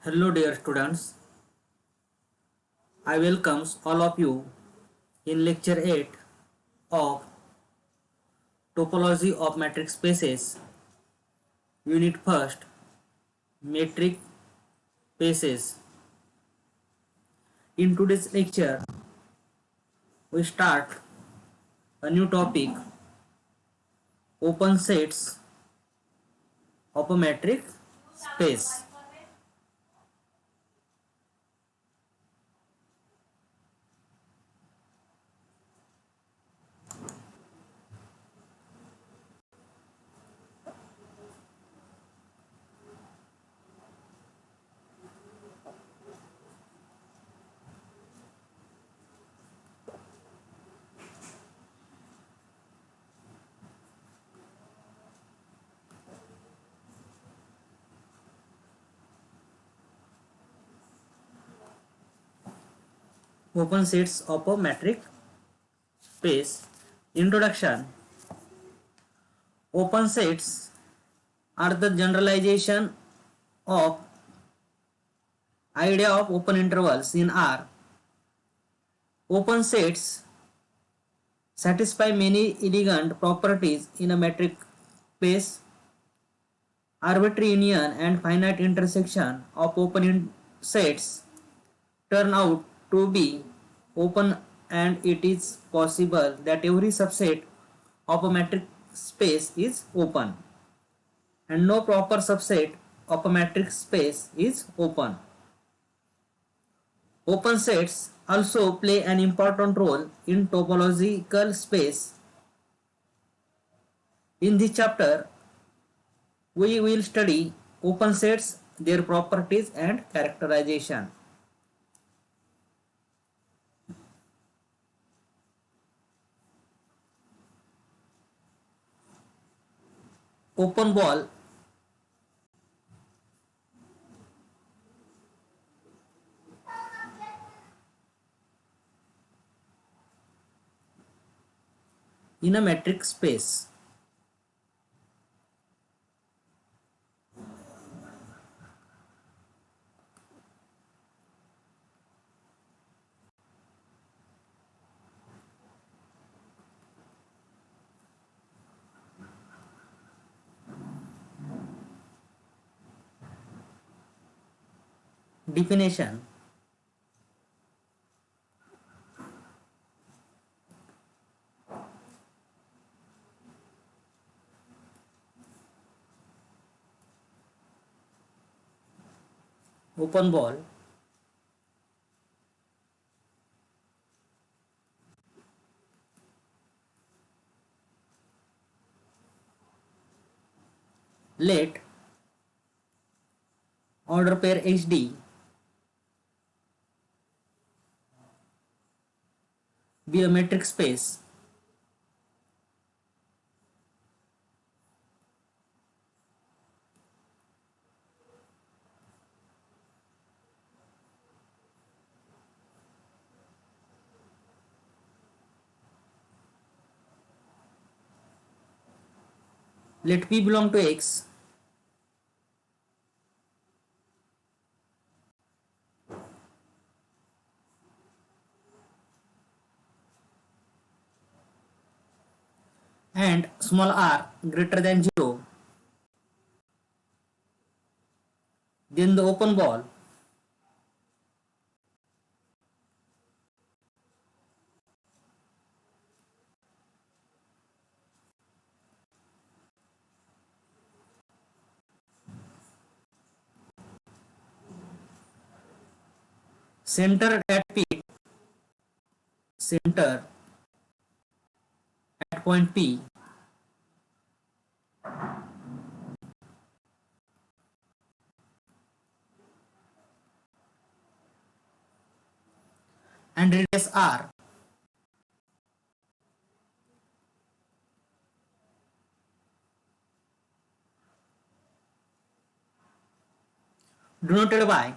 Hello dear students, I welcomes all of you in lecture 8 of Topology of Metric Spaces, Unit 1st, Metric Spaces. In today's lecture, we start a new topic, open sets of a metric space. Open sets of a metric space. Introduction. Open sets are the generalization of idea of open intervals in R. Open sets satisfy many elegant properties in a metric space. Arbitrary union and finite intersection of open sets turn out to be open, and it is possible that every subset of a metric space is open and no proper subset of a metric space is open. Open sets also play an important role in topological space. In this chapter, we will study open sets, their properties and characterization. Open ball in a metric space. Definition. Open ball let order pair HD be a metric space. Let P belong to X and small r greater than 0, then the open ball centered at P, center at point P, and radius r. Denoted by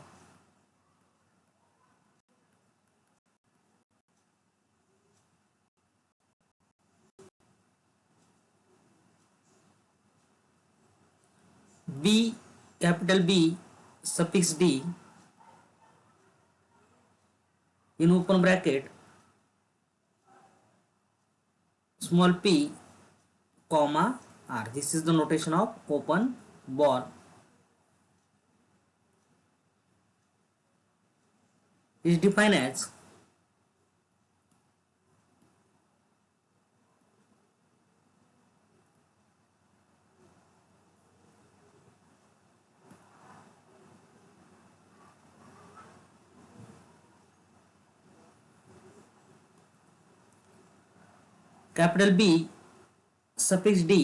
B, capital B suffix d in open bracket small p comma r. This is the notation of open ball. Is defined as capital B suffix d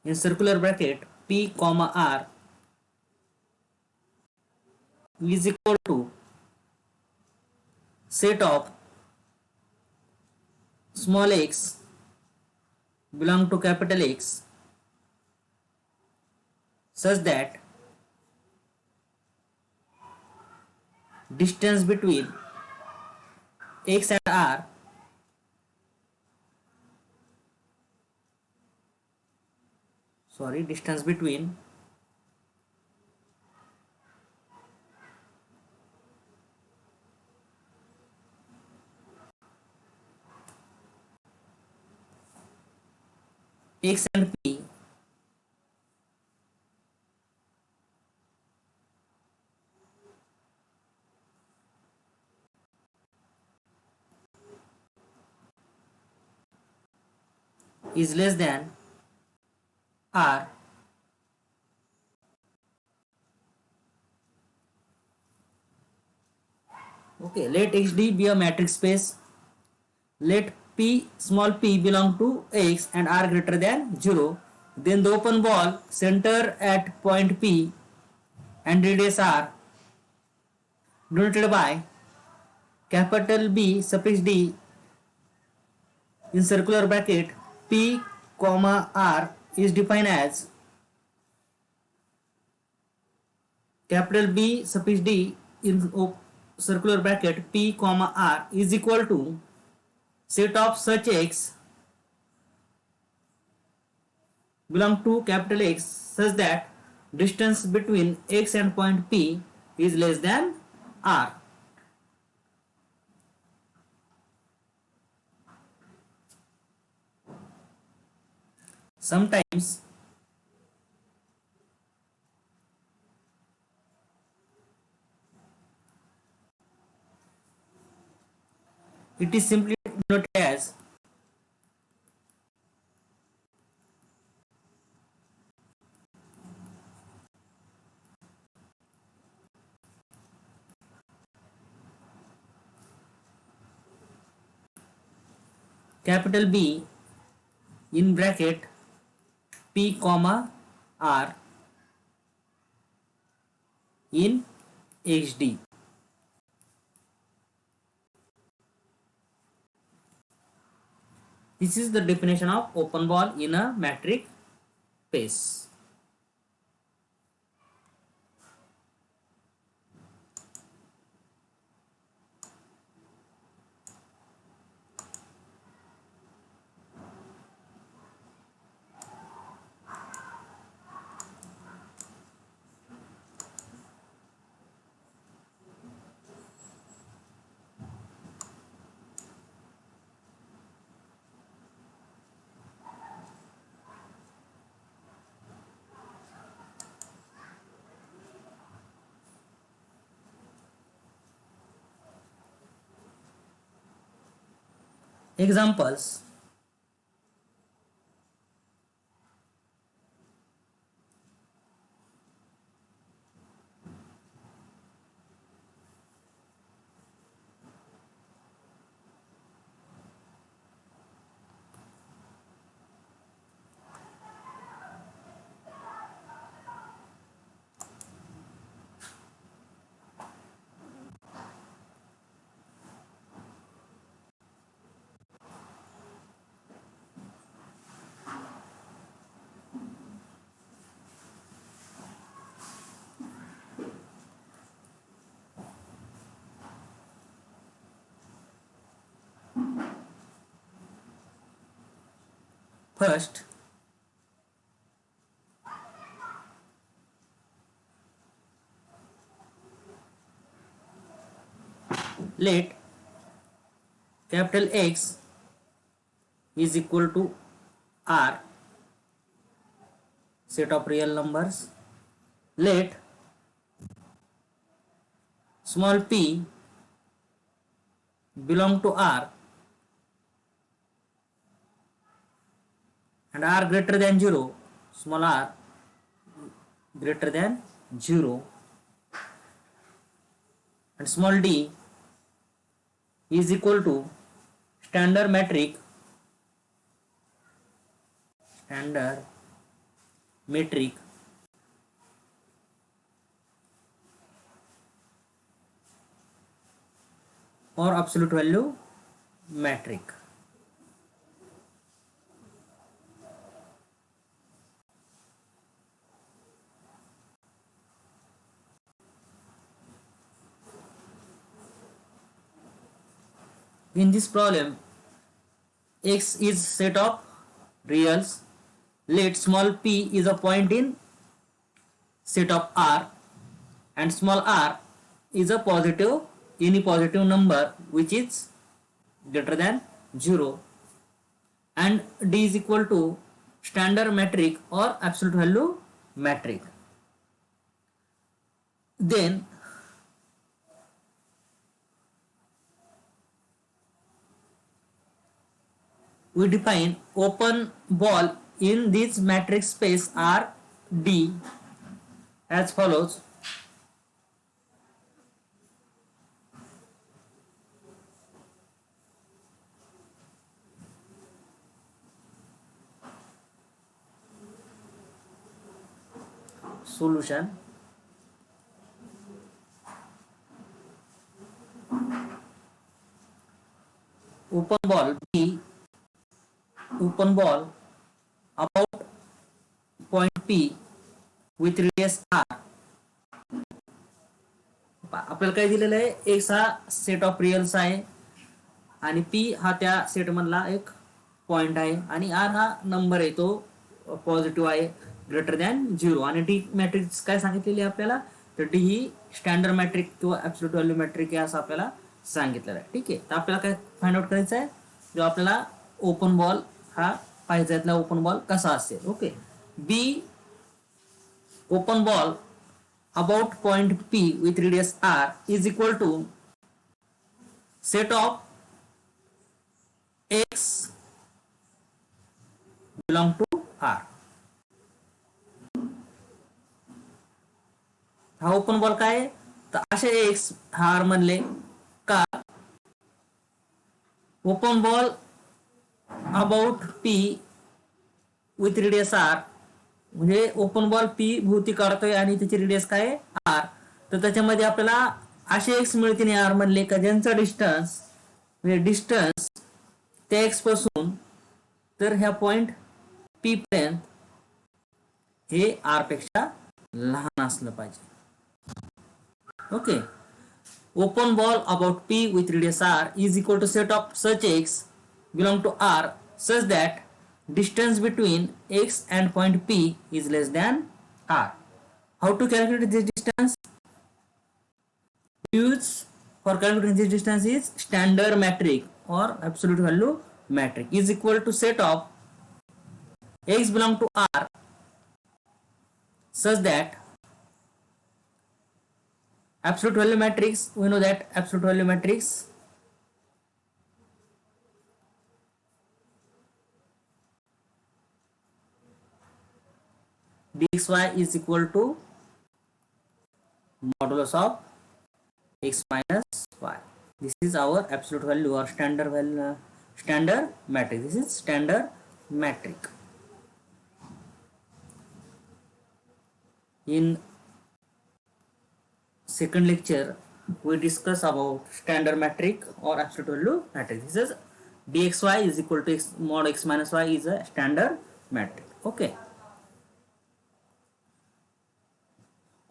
in circular bracket p comma r is equal to set of small x belong to capital X such that distance between x and r distance between x and p is less than r. Okay, let xd be a matrix space. Let p small p belong to x and r greater than 0. Then the open ball center at point p and radius r denoted by capital B suffix d in circular bracket p comma r is defined as capital B suffix d in circular bracket p comma r is equal to set of such x belong to capital X such that distance between x and point P is less than r. Sometimes it is simply noted as capital B in bracket P comma R in XD. This is the definition of open ball in a metric space. Examples: first, let capital X is equal to R, set of real numbers. Let small p belong to R and R greater than 0, small r greater than 0, and small d is equal to standard metric or absolute value metric. In this problem, X is set of reals. Let small p is a point in set of R and small r is a positive, any positive number which is greater than 0, and d is equal to standard metric or absolute value metric. Then we define open ball in this matrix space R D as follows. Solution: open ball B, open ball about point P with radius R. आपल्याला काय दिलेलं आहे, X हा set of rials आहे आणि P हा त्या set मधला एक पॉइंट आहे आणि R हा नंबर आहे, तो पॉझिटिव्ह आहे ग्रेटर दॅन 0, आणि डी मॅट्रिक्स काय सांगितलेली आहे आपल्याला, तर डी ही स्टँडर्ड मॅट्रिक किंवा ऍब्सोल्यूट व्हॅल्यू मॅट्रिक आहे असं आपल्याला सांगितलेलं आहे. ठीक आहे, तर आपल्याला काय फाइंड आउट करायचं आहे, जो आपल्याला ओपन बॉल हा पाहिजे त्यातला ओपन बॉल कसा असेल. Okay, B open ball about point P with radius R is equal to set of X belong to R. हा ओपन बॉल काय आहे, तर असे X हा R म्हणले का open ball about P with radius R, म्हणजे ओपन बॉल पी भोवती काढतोय आणि त्याची रेडियस काय आहे आर, तर त्याच्यामध्ये आपल्याला असे एक्स मिळतील आर म्हणले का ज्यांचा डिस्टन्स म्हणजे डिस्टन्स त्या एक्स पासून तर ह्या पॉइंट पी पर्यंत हे आर पेक्षा लहान असलं पाहिजे. Okay, open ball about P with radius R is equal to set of such X belong to R such that distance between x and point P is less than r. How to calculate this distance? Use for calculating this distance is standard metric or absolute value metric is equal to set of x belong to r such that absolute value matrix, we know that absolute value matrix dxy is equal to modulus of x minus y. This is our absolute value or standard value, standard metric. This is standard metric. In second lecture we discuss about standard metric or absolute value metric. This is dxy is equal to x mod x minus y is a standard metric. Okay,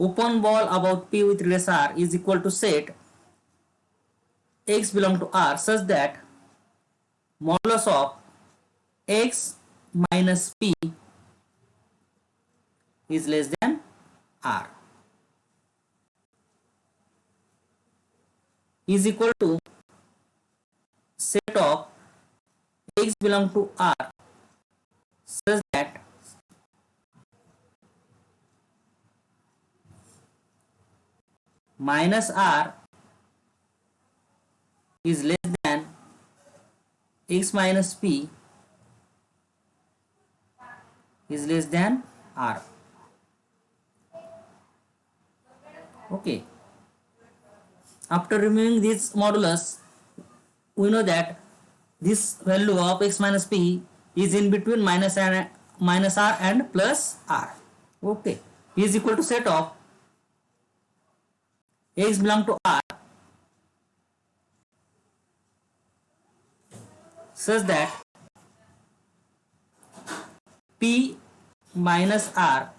open ball about P with radius R is equal to set x belong to R such that modulus of x minus P is less than R. is equal to set of x belong to R such that minus R is less than x minus p is less than R. Okay. After removing this modulus, we know that this value of x minus p is in between minus R and plus R. Okay. P is equal to set of x belong to R such that P minus R,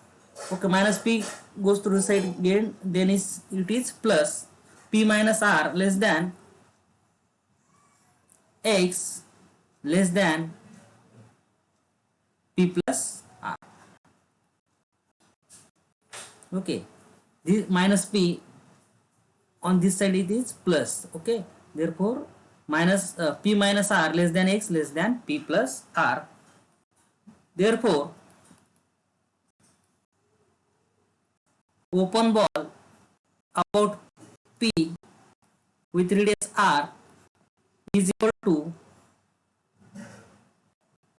okay, minus P goes to the side again, then it is plus P minus R less than x less than P plus R. Okay, this minus P on this side it is plus. Okay, therefore minus P minus R less than x less than P plus R. Therefore open ball about P with radius R is equal to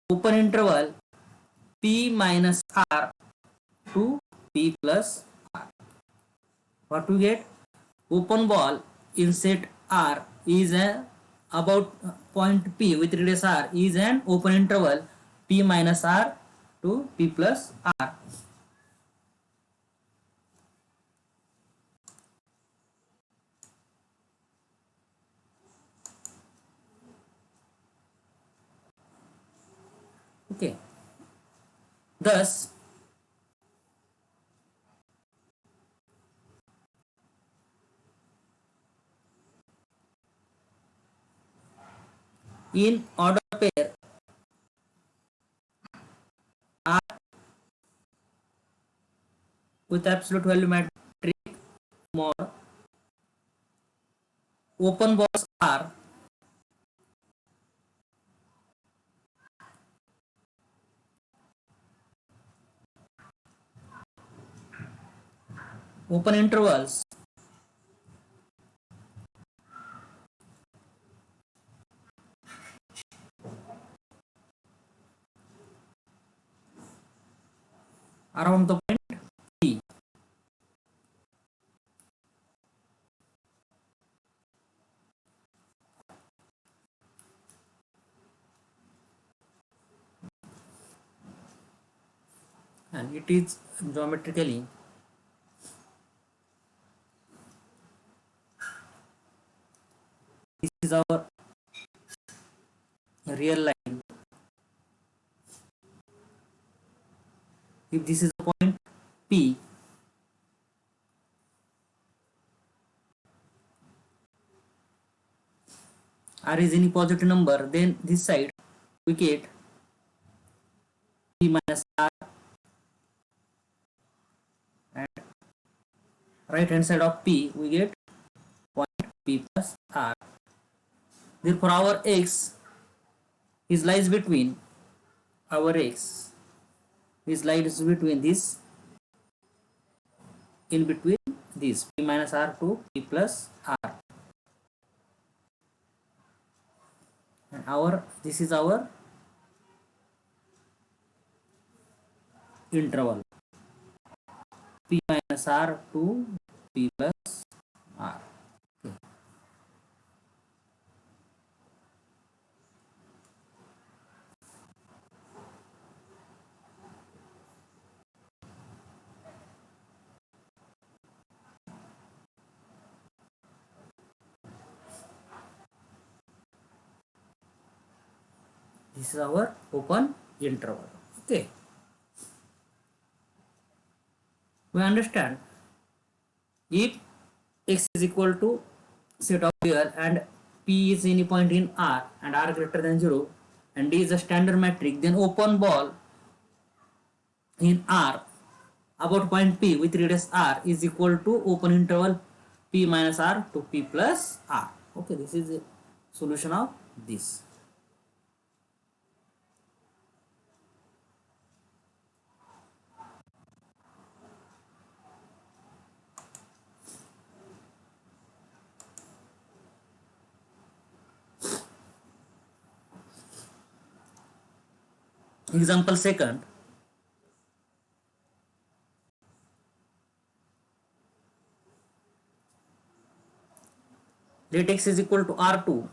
open interval P minus R to P plus R. What we get? Open ball in set R is about point P with radius R is an open interval P minus R to P plus R. Okay. Thus, in order pair R with absolute value matrix mod open balls R open intervals around the point P. And it is geometrically this is our real line. If this is the point P, R is any positive number, then this side we get P minus R and right hand side of P we get point P plus R. Therefore our x is lies between this in between this P minus R to P plus R, and this is our interval P minus R to P plus R. Okay. This is our open interval. Okay. We understand if x is equal to set of here and P is any point in R and R greater than 0 and D is a standard matrix, then open ball in R about point P with radius R is equal to open interval P minus R to P plus R. Okay, this is a solution of this. Example second, let x is equal to R2,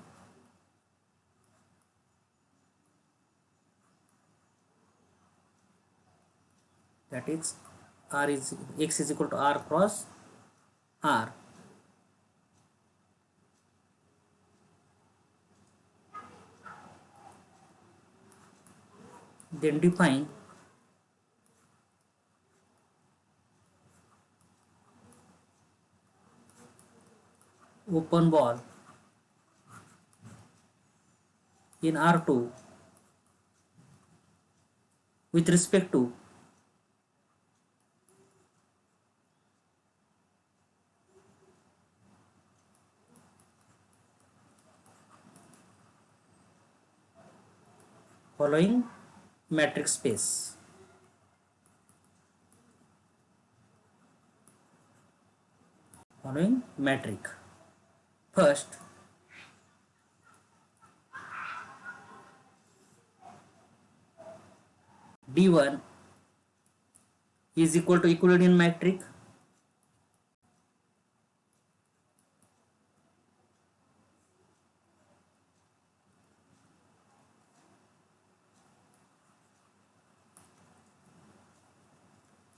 that is R is x is equal to R cross R. Then define open ball in R2 with respect to following matrix space. Following metric. First, D1 is equal to Euclidean metric.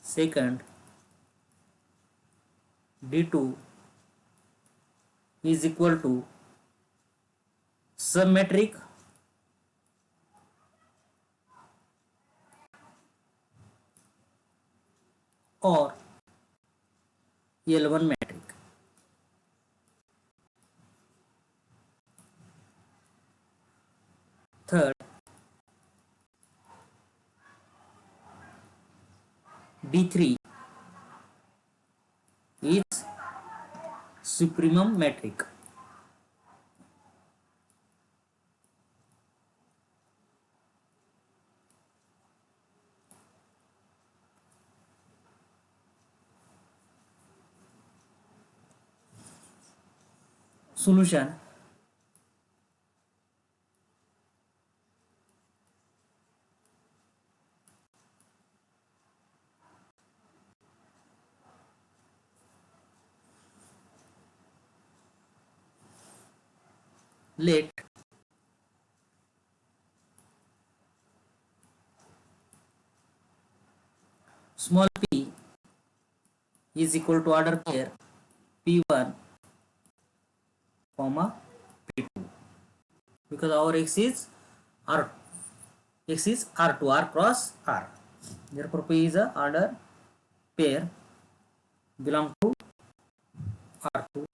Second, D2 is equal to submetric or L1 metric. Third, D3 is supremum metric. Solution. Let small p is equal to order pair P1 comma P2, because our x is R2, R cross R. Therefore P is a order pair belong to R2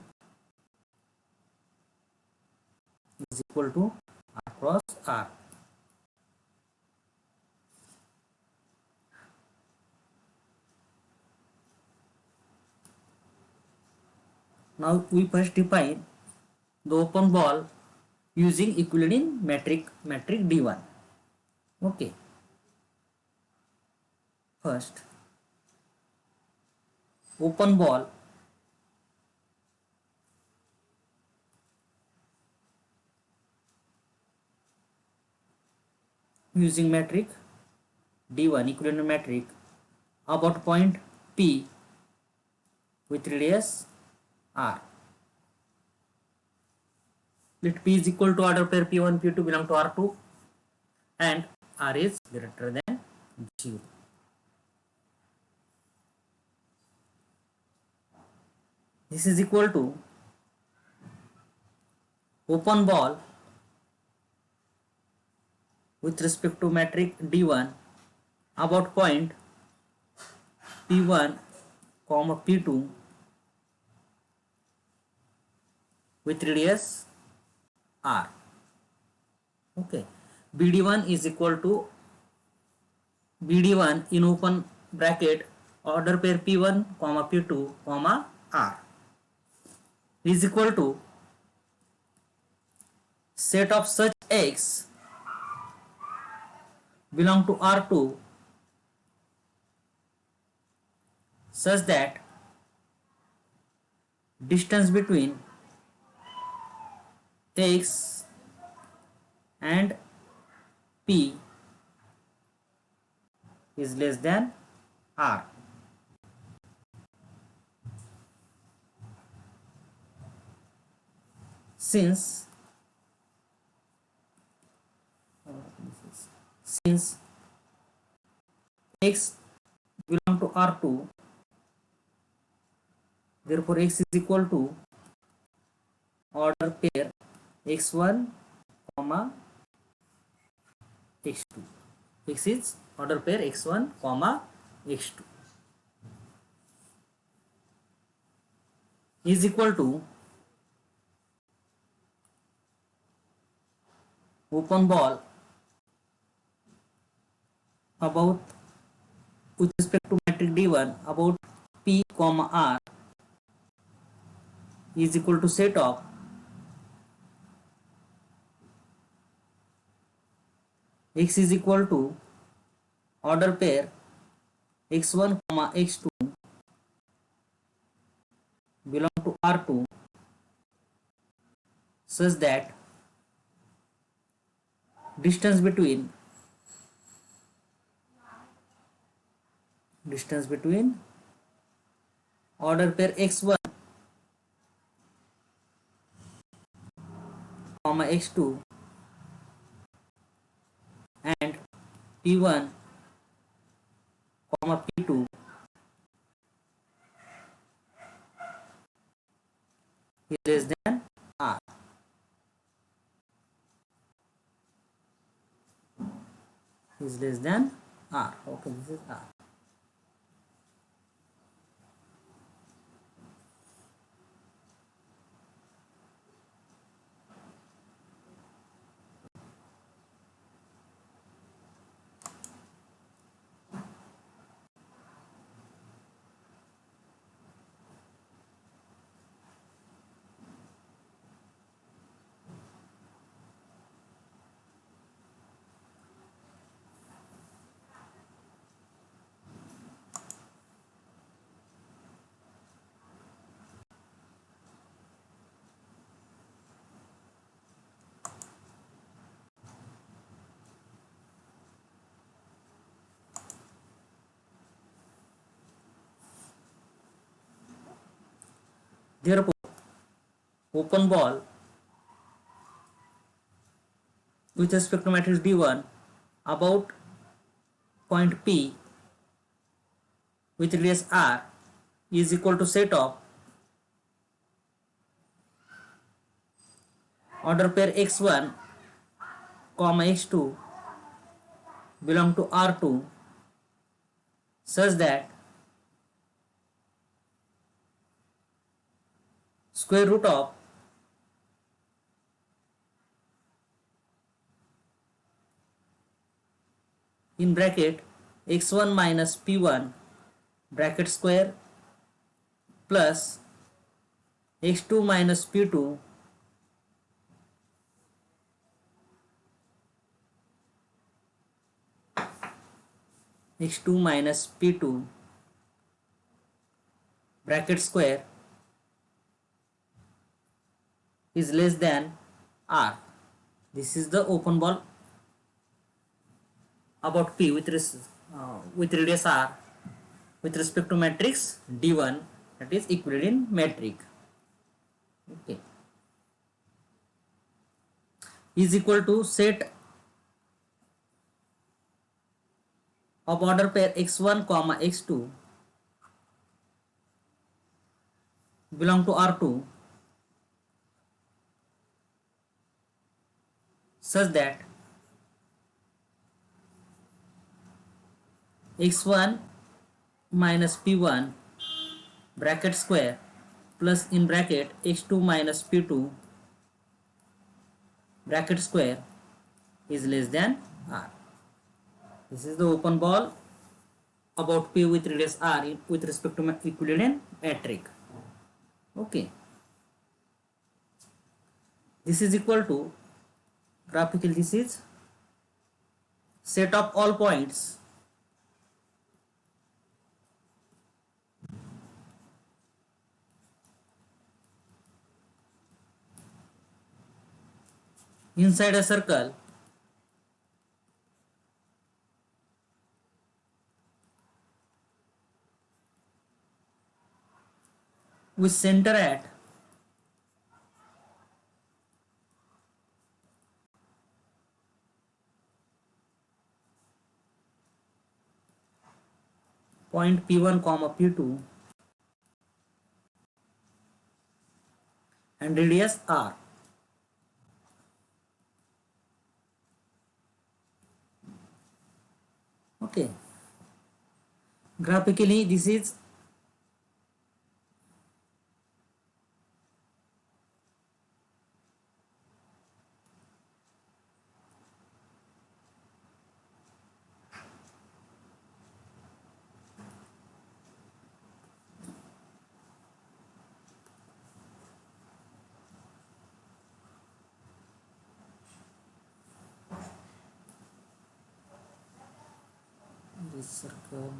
is equal to R cross R. Now we first define the open ball using Euclidean metric D1. Okay. First, open ball using metric D1, Euclidean metric, about point P with radius R. Let P is equal to order pair P1, P2 belong to R2 and R is greater than 0. This is equal to open ball with respect to metric D1 about point P1 comma P2 with radius R. Okay. BD1 is equal to BD1 in open bracket order pair P1 comma P2 comma R is equal to set of such x belong to R2 such that distance between x and P is less than R. Since x belong to R2, therefore x is equal to order pair x1 comma x2. X is order pair x1 comma x2 is equal to open ball about with respect to matrix D1 about P comma R is equal to set of x is equal to order pair x1 comma x2 belong to R2 such that distance between order pair x1 comma x2 and p1 comma p2 is less than R. Is less than R. Okay, this is R. Therefore, open ball with respect to matrix D1 about point P with radius R is equal to set of order pair x1 comma x2 belong to R2 such that square root of in bracket x1 minus p1 bracket square plus x2 minus p2 x2 minus p2 bracket square is less than R. This is the open ball about P with radius R with respect to matrix D1, that is Euclidean metric. Okay, is equal to set of order pair x1 comma x2 belong to R2 such that x1 minus p1 bracket square plus in bracket x2 minus p2 bracket square is less than R. This is the open ball about P with radius R with respect to Euclidean metric. Okay, this is equal to Graphically, this is set of all points inside a circle with center at point P1 comma P2 and radius R. Okay, graphically this is this circle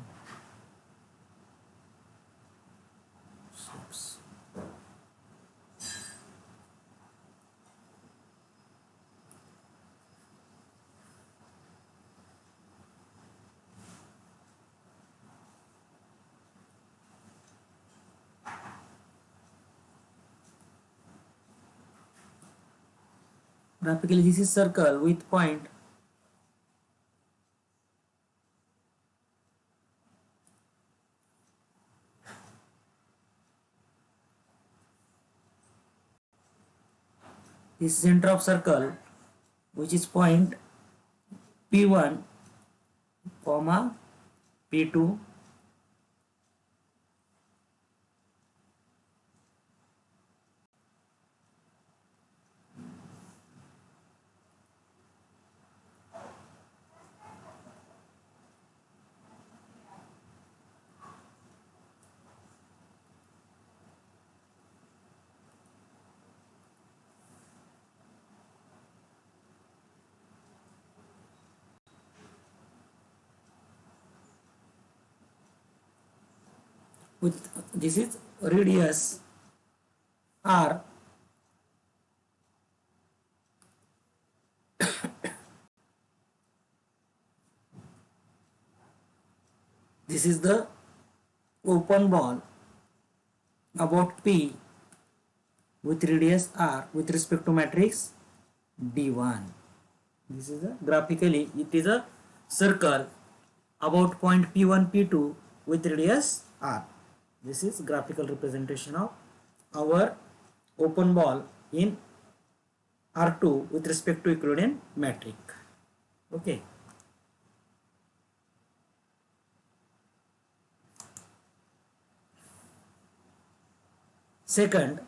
shapes. Graphically this is circle with point this center of circle which is point P1 comma P2 with this is radius R. This is the open ball about P with radius R with respect to matrix D1. This is a graphically it is a circle about point P1 P2 with radius R. This is graphical representation of our open ball in R2 with respect to Euclidean metric. Okay. Second,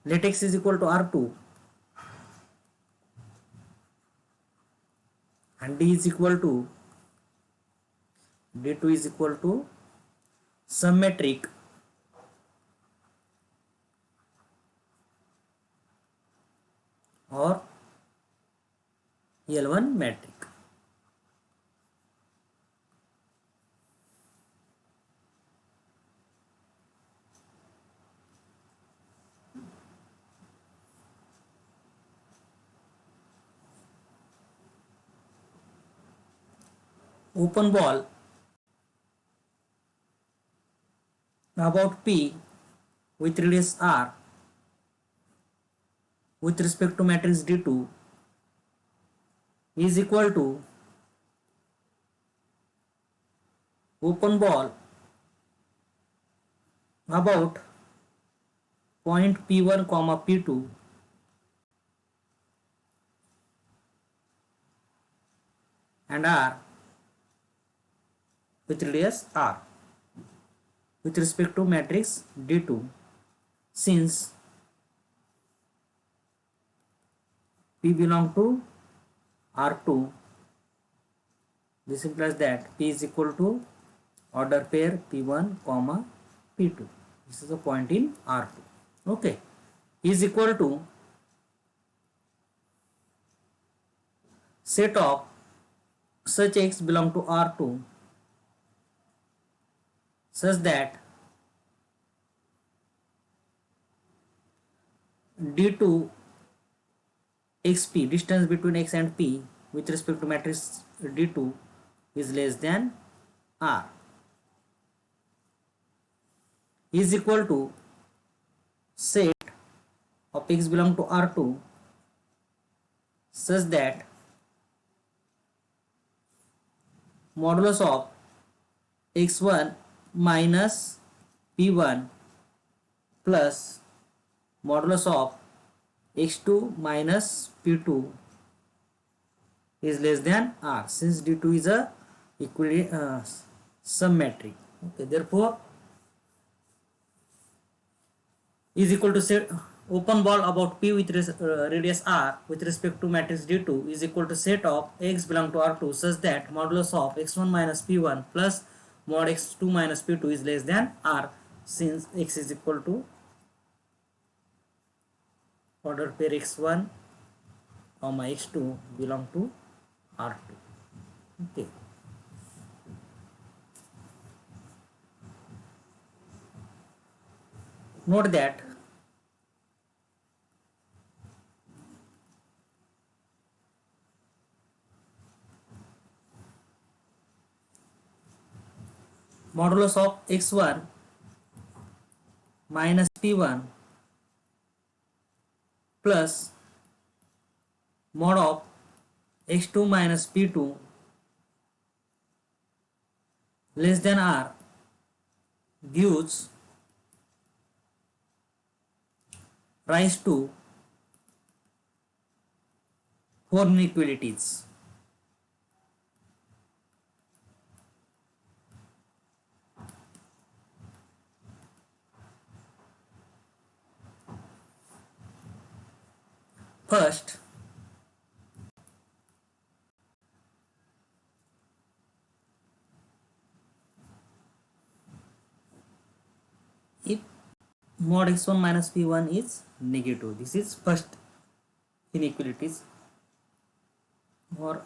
let x is equal to R2 and D is equal to D2 is equal to some metric or L1 metric. Open ball about P with radius R with respect to matrix D2 is equal to open ball about point P1 comma P2 and R with radius R with respect to matrix D2, since P belong to R2, this implies that P is equal to order pair P1 comma P2. This is a point in R2. Okay, is equal to set of such x belong to R2 such that d2 xp, distance between x and p with respect to matrix d2, is less than R, is equal to set of x belong to R2 such that modulus of x1 minus p1 plus modulus of x2 minus p2 is less than R, since d2 is a symmetric. Okay, therefore is equal to set open ball about p with radius r with respect to matrix d2 is equal to set of x belong to R2 such that modulus of x1 minus p1 plus mod x2 minus p2 is less than R, since x is equal to order pair x1 comma x2 belong to R2. Okay. Note that modulus of x1 minus p1 plus mod of x2 minus p2 less than R gives rise to four inequalities. First, if mod x1 minus p1 is negative, this is first inequalities, or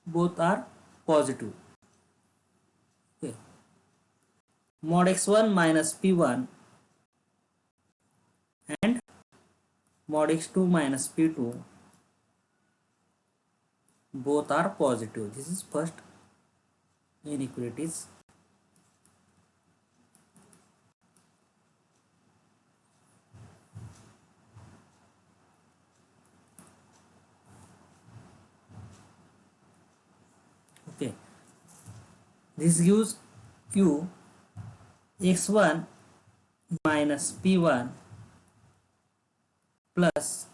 both are positive. Okay. Mod x1 minus p1 and mod x2 minus p2 both are positive. This is first inequalities. Okay, this gives you x1 minus p1 plus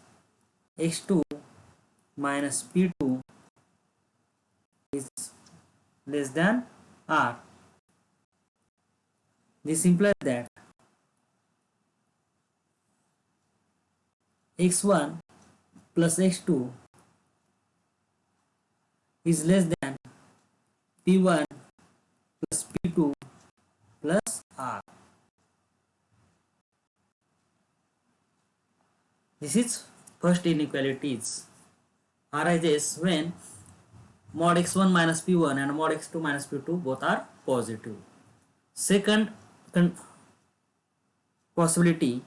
x2 minus p2 is less than R. This implies that x1 plus x2 is less than p1 plus p2 plus R. This is first inequalities arises when mod x1 minus p1 and mod x2 minus p2 both are positive. Second possibility,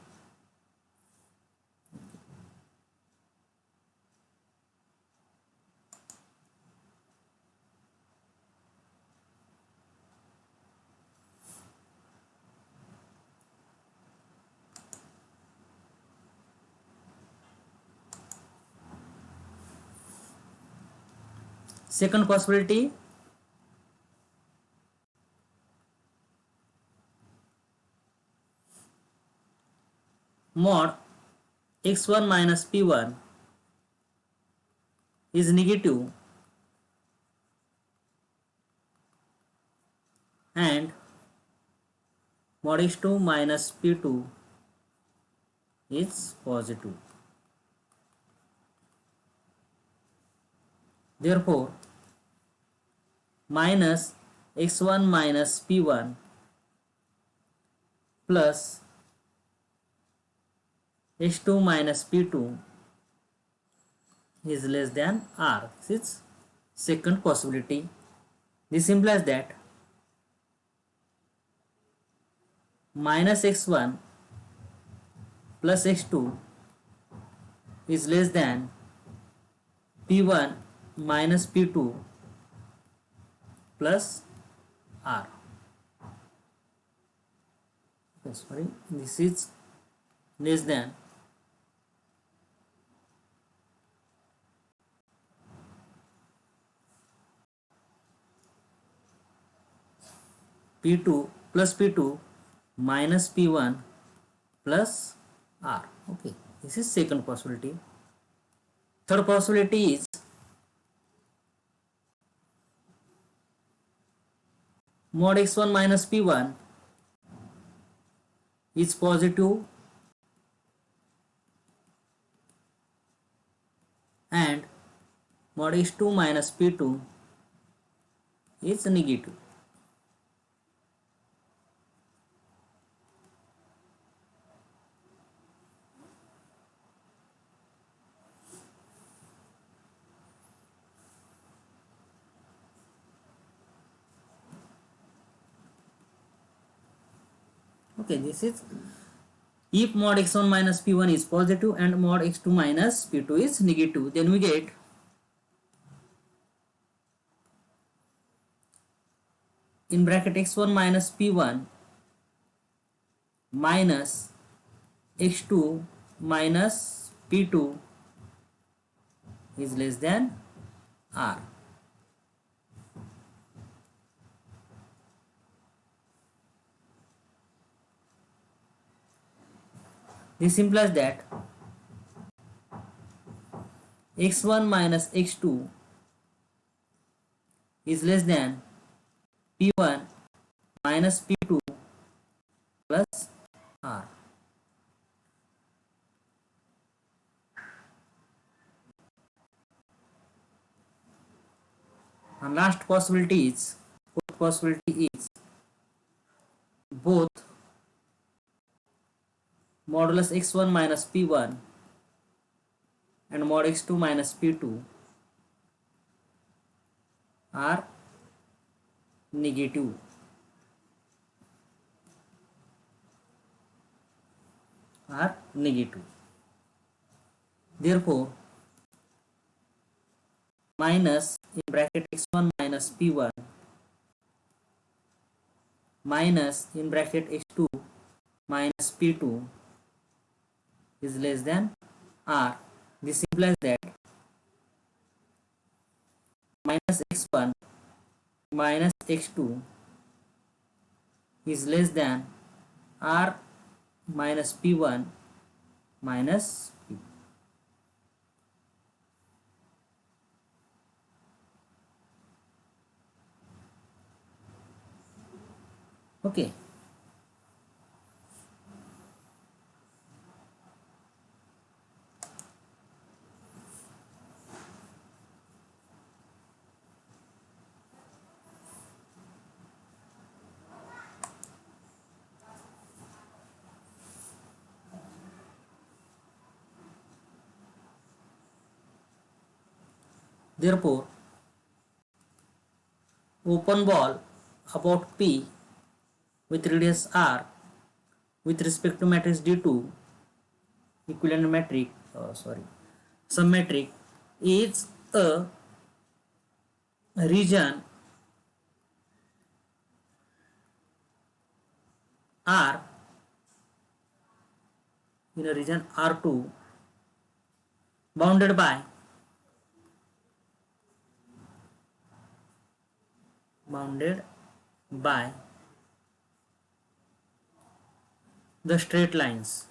mod x1 minus p1 is negative and mod x2 minus p2 is positive. Therefore, minus x1 minus p1 plus H2 minus P2 is less than R. This is second possibility. This implies that minus x1 plus x2 is less than P1 minus P2 plus R. Sorry, this is less than P2 plus P2 minus P1 plus R. Okay, this is second possibility. Third possibility is mod x1 minus P1 is positive and mod x2 minus P2 is negative. Okay, this is if mod x1 minus P1 is positive and mod x2 minus P2 is negative, then we get in bracket x1 minus P1 minus x2 minus P2 is less than R. This implies that x1 minus x2 is less than P1 minus P2 plus R. And last possibility is, fourth possibility is both modulus x1 minus P1 and mod x2 minus P2 are negative. Therefore, minus in bracket x1 minus P1 minus in bracket x2 minus P2 is less than R. This implies that minus x1 minus x2 is less than R minus P1 minus P2. Okay. Therefore, open ball about P with radius R with respect to matrix D2 equivalent metric symmetric is a region R in a region R2 bounded by the straight lines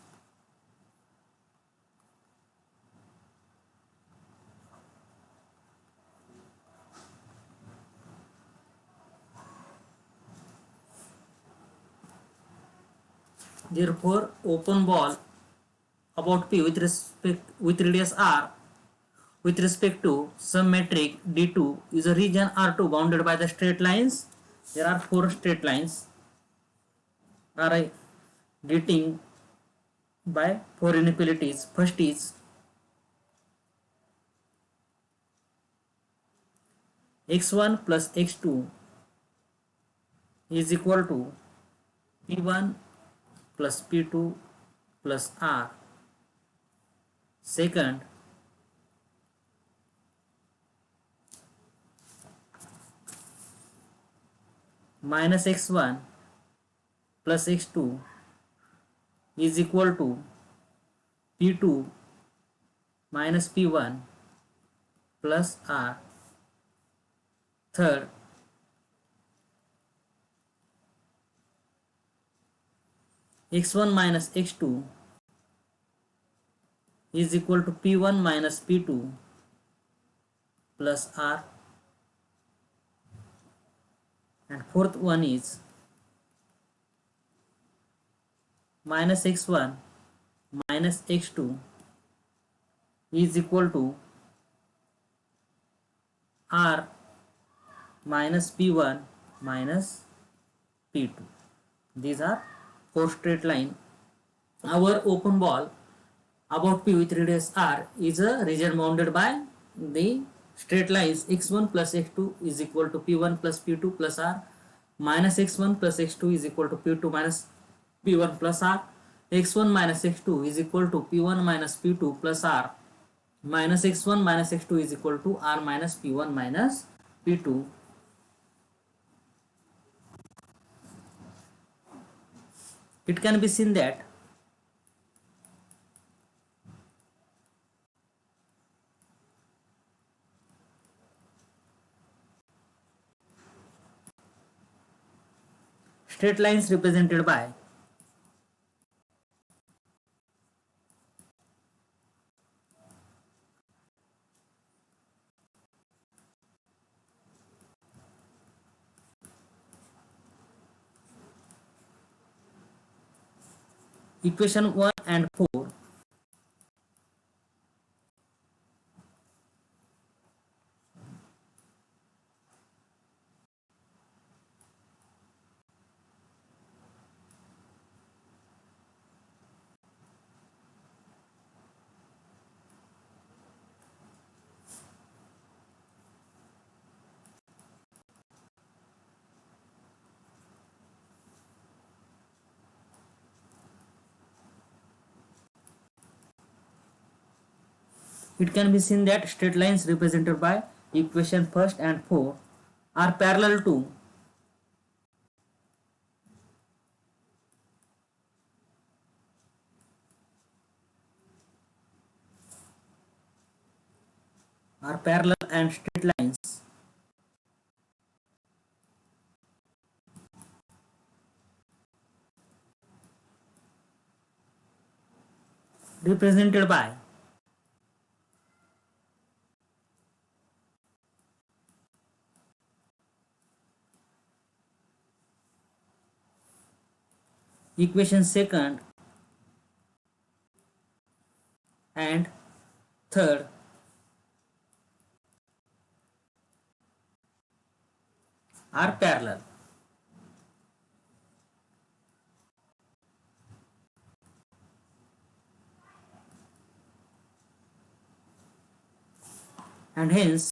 Therefore, open ball about P with radius R with respect to some metric D2 is a region R2 bounded by the straight lines. There are 4 straight lines are getting by four inequalities. First is x1 plus x2 is equal to p1 plus p2 plus r. Second, minus x1 plus x2 is equal to p2 minus p1 plus r. Third, x1 minus x2 is equal to p1 minus p2 plus r. And fourth one is minus x1 minus x2 is equal to r minus p1 minus p2. These are four straight line. Our open ball about p with radius r is a region bounded by the straight lines x1 plus x2 is equal to p1 plus p2 plus r, minus x1 plus x2 is equal to p2 minus p1 plus r, x1 minus x2 is equal to p1 minus p2 plus r, minus x1 minus x2 is equal to r minus p1 minus p2. It can be seen that straight lines represented by equation 1 and 4 it can be seen that straight lines represented by equation 1 and 4 are parallel to and straight lines represented by equation 2 and 3 are parallel. And hence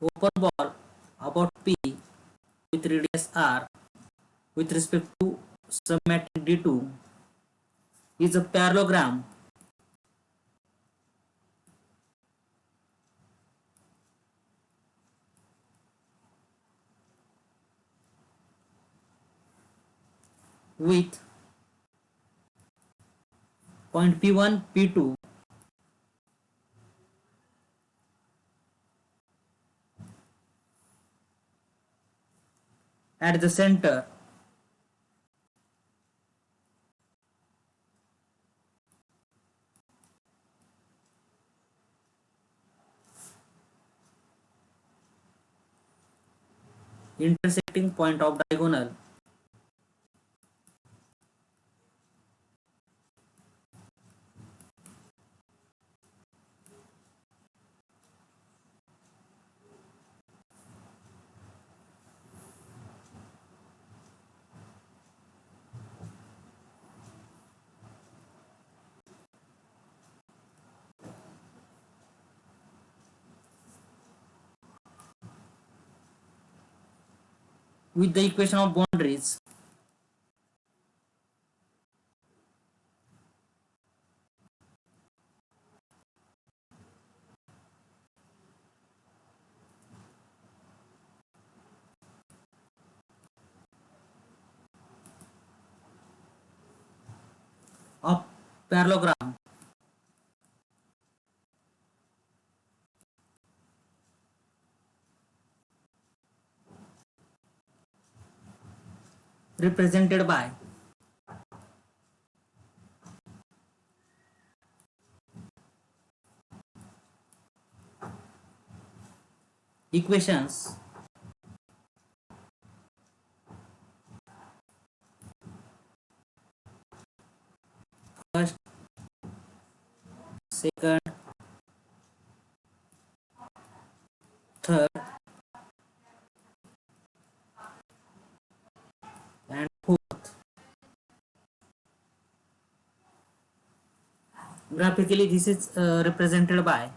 open ball about P with radius R with respect to submatrix D2 is a parallelogram with point P1, P2 at the center intersecting point of diagonal with the equation of boundaries. Of parallelogram. Represented by equations first, second, third, and fourth. Graphically, this is represented by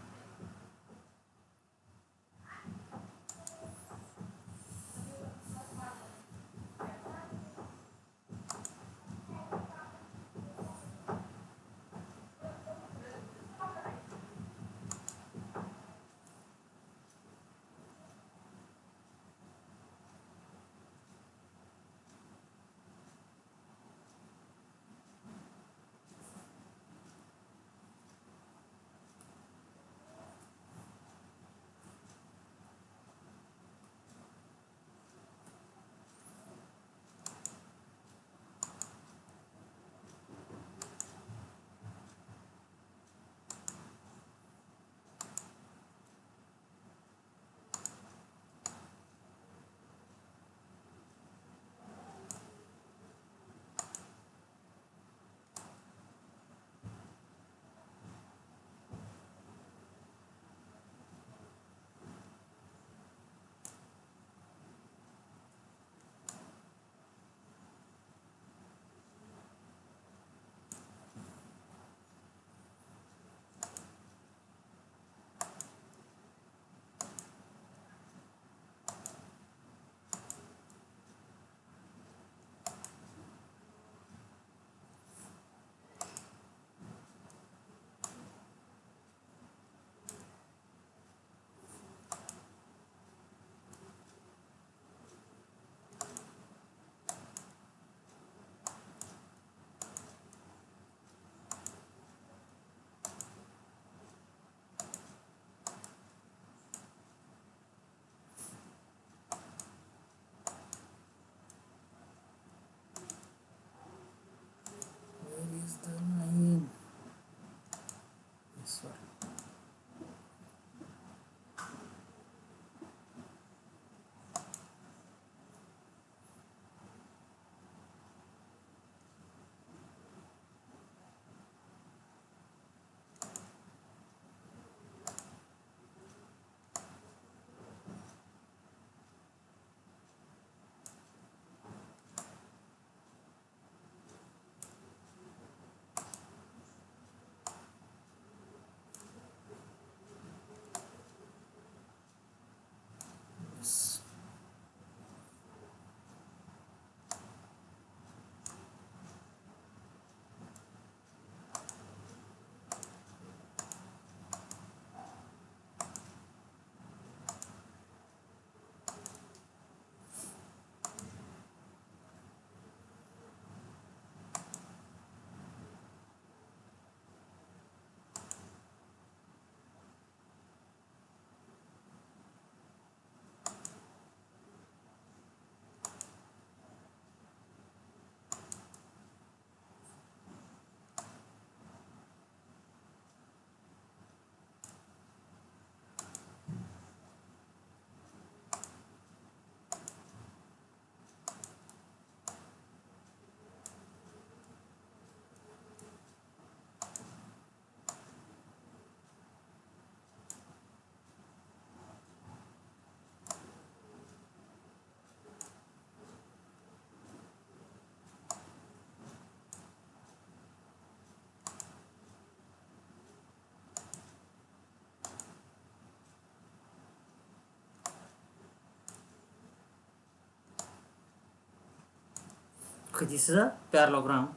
Okay, this is a parallelogram.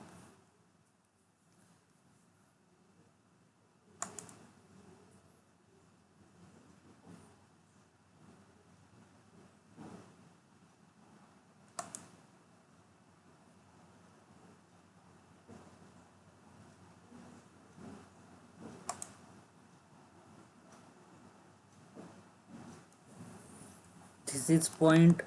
This is point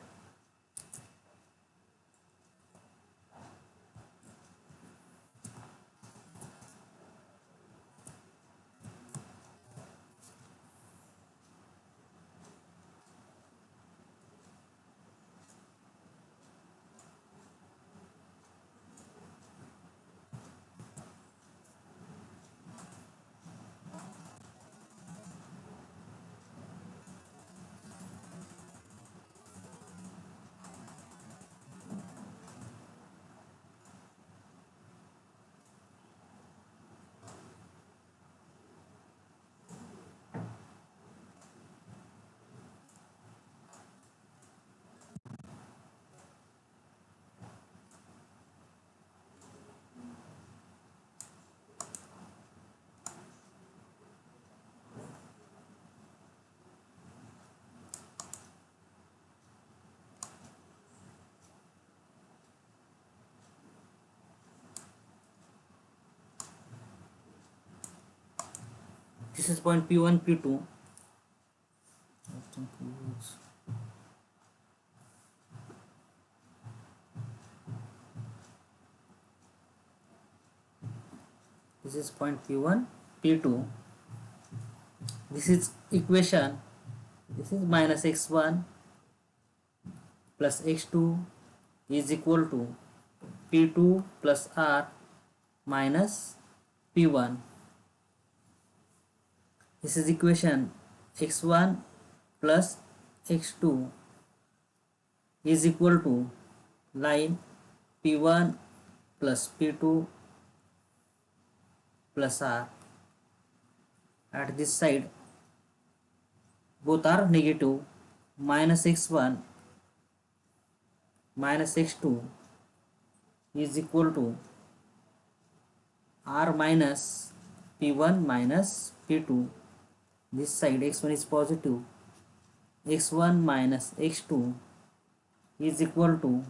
this is point P1, P2. This is point P1, P2. This is equation. This is minus x1 plus x2 is equal to P2 plus R minus P1. This is equation x1 plus x2 is equal to line P1 plus P2 plus R. At this side both are negative. Minus x1 minus x2 is equal to R minus P1 minus P2. This side x1 is positive. x1 minus x2 is equal to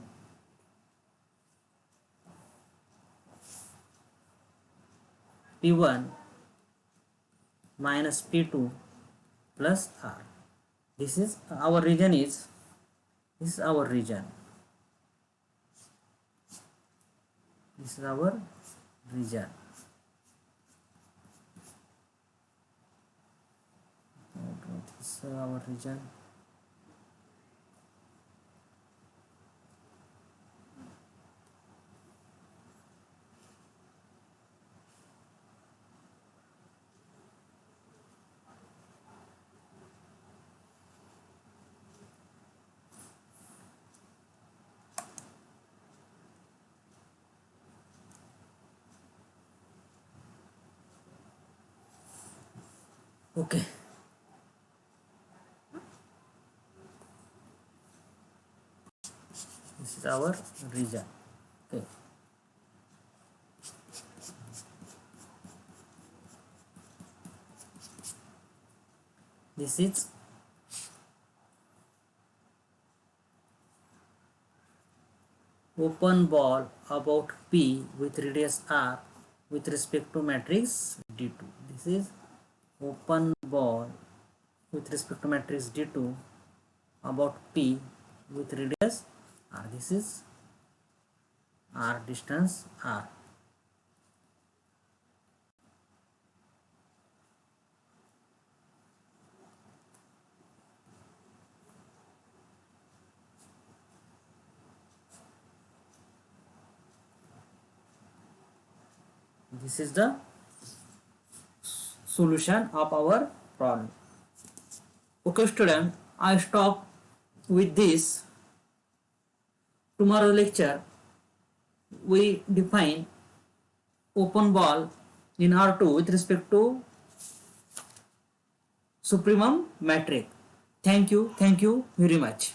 P1 minus P2 plus R. This is our region. This is our region. This is our region. This is our region. Okay. This is our region. Okay. This is open ball about P with radius R with respect to matrix D2. This is open ball with respect to matrix D2 about P with radius R. This is R, distance R. This is the solution of our problem. Okay student, I stop with this. Tomorrow lecture we define open ball in R2 with respect to supremum matrix. Thank you very much.